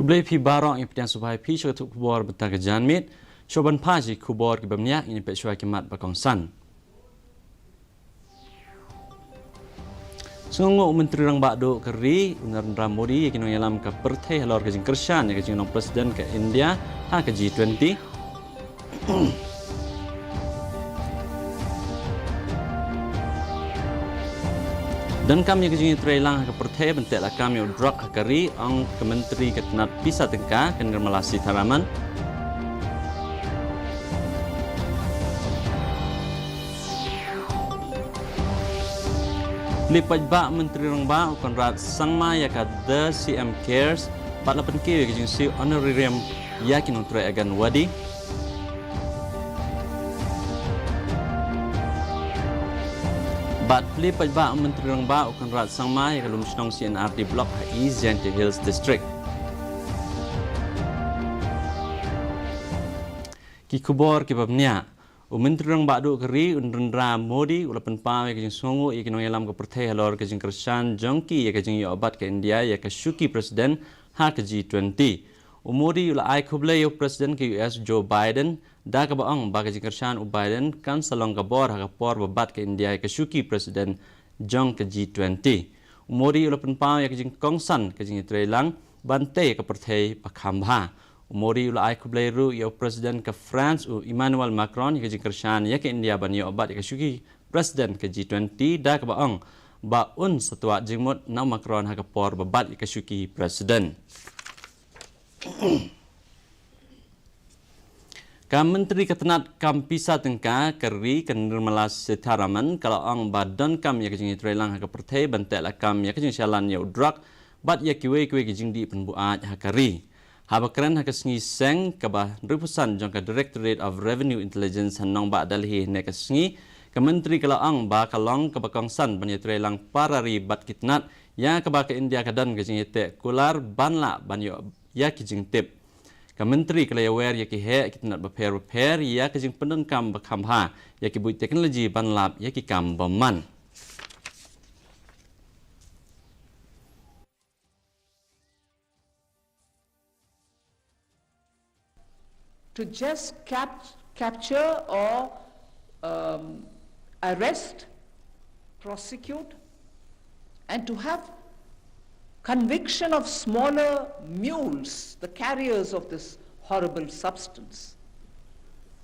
Kublai pi barang yang pilihan supaya pi syukur tu kubur betang ke janmit, syoban paji kubur ke bamniak ini pesuai kemat bakongsan. Sungguh Menteri Rang Bakdo Keri, Narendra Modi yang kini dalam ke Perth halor ke Kershan yang kini Presiden ke India ha ke G20. Dan kami kejini terailang ke Perth bentuklah kami udrak Keri ang Kementeri Ketenat Pisa Tengka ke Nirmala Sitharaman. Lipat ba Menteri Rang Ba Konrad Sangma ya ka The CM Cares 48 ke kejini si honorarium yakin untuk agan wadi. Bat lipat ba Menteri Rang Ba Konrad Sangma ya kalum senong CNRD Block East Gentle Hills District. Ki kubor ki babnya Menteri Rang Bakdo Keri Narendra Modi ulapan pawe ke jing songo ya kinong yalam ke Perth halor ke jing Kershan jongki ya ke jing obat ke India ya ke syuki Presiden ha ke G20. Modi ula ai kublai yo Presiden ke US Joe Biden da ka baang ba ke jing Kershan Biden kan salong ka bor ha ka por babat ke India ya ke syuki Presiden jong ke G20. Modi ulapan pawe ya ke jing kongsan ke jing Trailang bante ke Perth pakhambha. Modi ula ai kublai ru ya Presiden ke France Emmanuel Macron ya ke jing Kershan ya ke India ban ya obat ya ke syuki Presiden ke G20 da ka baang ba un setua jingmut na Macron ha ka por babat ya ke syuki Presiden. Menteri Ketenat Kam Pisa Tengka Keri ke Nirmala Sitharaman kalau ang badan kam ya ke jing Trailang ha ka Perth bentuklah kam ya ke jing Shalan ya udrak bat ya kiwe ke jing di penbuat ha Keri. Habakran ha kasengi seng kabah ripusan jong ka Directorate of Revenue Intelligence hanong ba dalhi ne kasengi ke Menteri Kalaang ba kalong ka bakongsan ban Trailang parari bat kitnat ya ka ba ke India kadan ke jing te kular banla ban ya ki jing tip. Ke Menteri Kalayawer ya ki he kitnat ba per ya ke jing pendan kam bakhambha ya ki bui teknologi banlap ya ki kam baman. To just capture or arrest, prosecute, and to have conviction of smaller mules, the carriers of this horrible substance,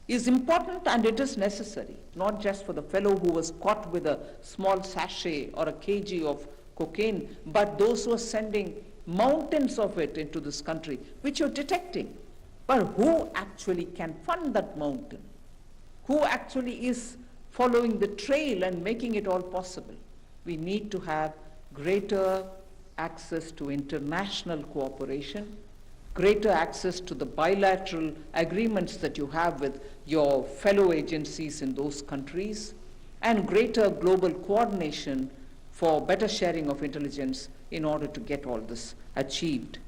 is important and it is necessary, not just for the fellow who was caught with a small sachet or a kg of cocaine, but those who are sending mountains of it into this country, which you're detecting. But who actually can fund that mountain? Who actually is following the trail and making it all possible? We need to have greater access to international cooperation, greater access to the bilateral agreements that you have with your fellow agencies in those countries, and greater global coordination for better sharing of intelligence in order to get all this achieved.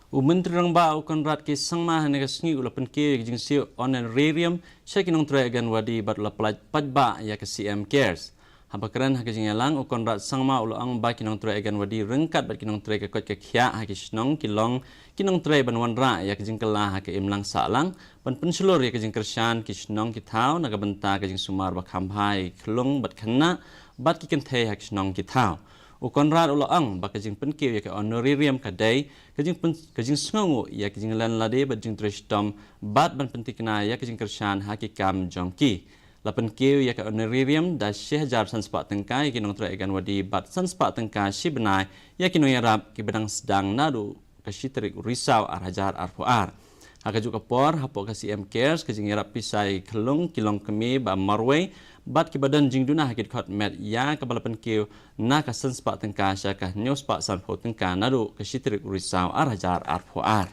Menteri Rang Ba Konrad ke Sangma ne kasengi ulapan ke jing si honorarium sya kinong agan wadi bat ula pajba ya ke CM Cares. Habakran ha ke jing yalang Konrad Sangma ulang ba kinong agan wadi rengkat bat kinong ke kot ke khia ha ke snong kilong kinong ban wanra ya ke jing kala ha ke imlang salang ban pensulur ya ke jing Kershan ki snong ki thau naga benta ke jing sumar ba khambhai khlong bat khanna bat ki kenthe ha ke snong ki thau. Konrad ulang ba ke jing penkiu ya ke honorarium kadai ke jing sngongo ya ke jing lan lade bat jing tristom bat ban pentikna ya ke jing Kershan ha ki kam jongki. Lapan kiu ya ke honorarium da Syekh Jar Sanspa Tengka ya kinong agan wadi bat Sanspa Tengka Shibnai ya kinong yarap ki bedang sedang nadu ke Shitrik Risau Arhajar Arfuar. Haka juga por hapo ke CM Cares ke jing yarap pisai kelung kilong kemi ba Marway bat ki badan jing duna hakit khot met ya ke balapan kiu na ka Sanspa Tengka sya ka news pa Sanpo Tengka nadu ke Shitrik Risau Arhajar Arfuar.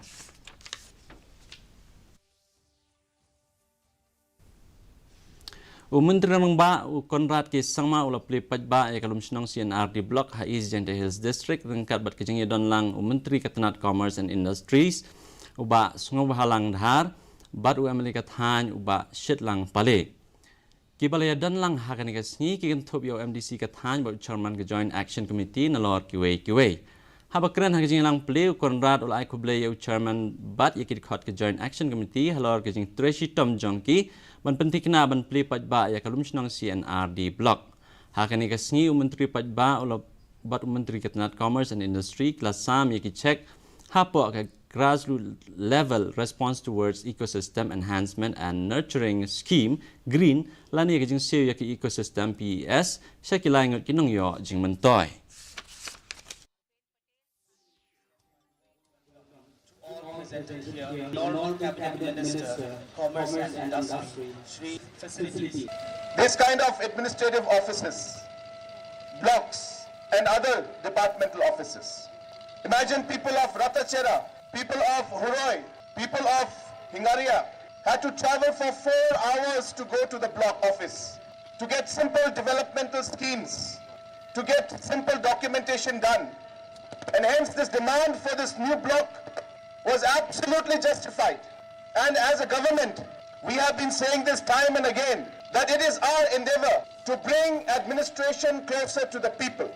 Menteri Rang Ba Konrad ke Sangma ula pli pajba ya kalum senong CNRD Block ha East Gentle Hills District rengkat bat kejeng don lang Menteri Ketenat Commerce and Industries uba sungo halang dhar bat Amerika than uba shit lang pale kibalaya dan lang ha kan kesni ki kan thop yo MDC ka than ba chairman ke Joint Action Committee na lor kiwe Habakran hagajing lang play Konrad ulai kublay yu chairman bat yakid khot ke Joint Action Committee halor hagajing Tracy Tom Jongki ban penting na ban play pajba ya kalum snang CNR di block. Hakani ka sngi menteri pajba ula bat menteri ketenat commerce and industry kelas sam yakid check hapo ka grassroots level response towards ecosystem enhancement and nurturing scheme green lani hagajing seo yakid ecosystem PES syakilai ngot kinong yo jing mentoy. Lord Cabinet Minister, Commerce and Industry, Shri Facilities. This kind of administrative offices, blocks, and other departmental offices. Imagine people of Ratachera, people of Huroi, people of Hingaria had to travel for 4 hours to go to the block office to get simple developmental schemes, to get simple documentation done. And hence this demand for this new block was absolutely justified. And as a government, we have been saying this time and again, that it is our endeavor to bring administration closer to the people.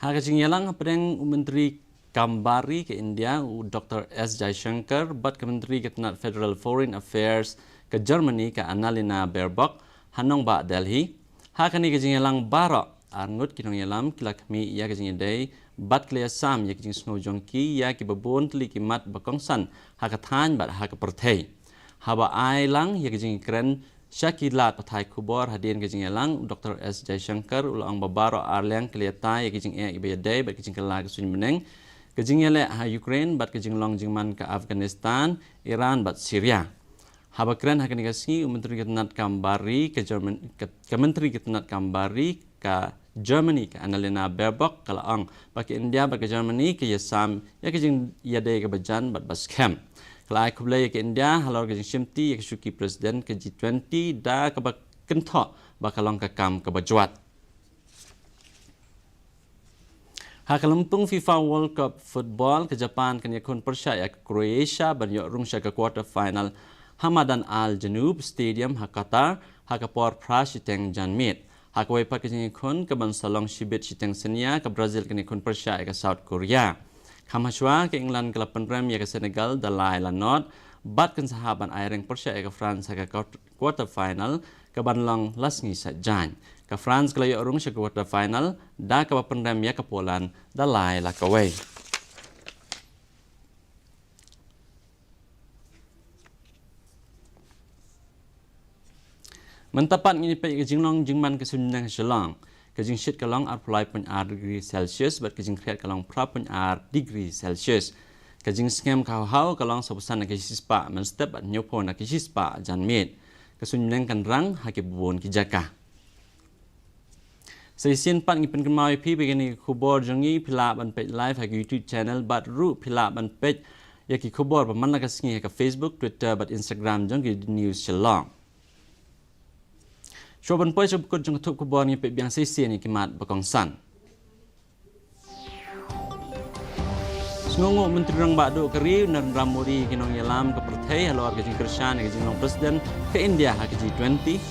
Hagajing yalang pedeng Menteri Kambari ke India, Dr. S. Jaishankar, bat ke Menteri Ketenat Federal Foreign Affairs ke Germany ke Annalena Baerbock, hanong ba Delhi. Hakani kajing yalang barok, arngut kinong yalam kilakmi ya kajing day, bat klia sam ya kajing snow jongki ya ki babon tli kimat bakongsan hakathan bat hakaperthei. Haba ai lang ya kajing keren syakilat pathai kubor hadien kajing yalang Dr. S. Jaishankar ulang babaro arlang klia tai ya kajing ibaya day bat kajing kala kesuny meneng. Kajing yale ha Ukraine bat kajing long jingman ke Afghanistan, Iran bat Syria. Haba keren hakani kasih Menteri Ketenat Kambari ke Germany ke Menteri Ketenat Kambari ke Germany ke Annalena Baerbock kalau ang bagi India bagi Germany ke Yasam ya kajing yade ke bajan bat baskem. Kalau aku beli ke India halor kajing simti ya kesuki presiden ke G20 da ke bak kentok bakalong ke kam ke bajuat. Hakalampung FIFA World Cup Football ke Japan kan yakun persya ya ke Croatia banyok rungsya ke quarter final Hamadan Al Janub Stadium ha Qatar ha ke por Prash teng Janmit. Hakawai pat kajing ikon ke Bansalong Shibit Shiteng Senia ke Brazil kan ikon persya ke South Korea. Kamashwa ke England ke Lapan Rem ya ke Senegal dalai lanot bat kan sahaban aireng persya ke France ke quarter final ke Banlong lasngi sajan. Ke France ke layo urung ke quarter final da ke Lapan Rem ya ke Poland dalai lakawai. Mentapat ngini pe kajing long jingman ke sunjang Shillong. Kajing shit kalong arpulai pun degree Celsius bat kajing kreat kalong prapun degree Celsius. Kajing skem kau kalong sobusan ke sispa men step at nyopo na ke sispa janmit. Kesunjang kan rang hake bubon ki jaka. Seisin pat ngipen kemau pi begini kubor jongi pila ban page live hake YouTube channel bat ru pila ban page yaki kubor paman la kasingi ke Facebook, Twitter bat Instagram jongi news Shillong. Shoban poi sob kod jong thup kubor ni pe biang sisi ni kimat bakongsan. Sngongo menteri rang bakdo keri Narendra Modi kinong yalam ke perthai halor ke jing kershan ke jing long presiden ke India ha ke G20.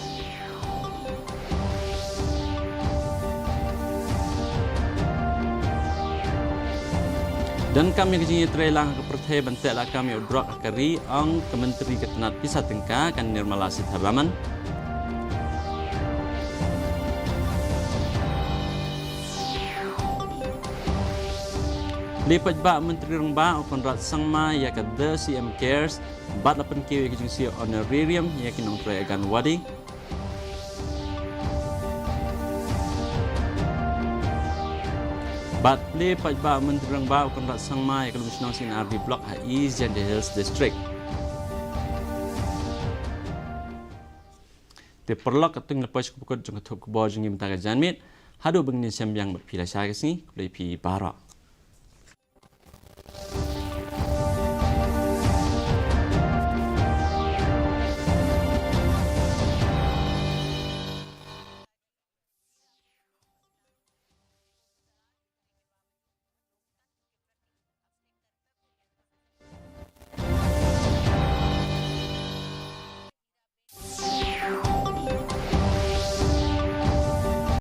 Dan kami ke jing trelang ke perthai bantek la kami udrak keri ang ke menteri ketenat Pisah Tengka kan Nirmala Sitharaman. Lipat ba Menteri Rengba Konrad Sangma ya ke The CM Cares bat lapan kiwi ke jingsi honorarium ya kinong trayagan wadi. Bat lipat ba Menteri Rengba Konrad Sangma ya ke lumusnong CNR di Blok HI Zende Hills District. Di perlok ketung lepas kupukut jeng ketup kubor jengi mentaga janmit hadu bengni sembiang berpila syagasi kulai pi barak.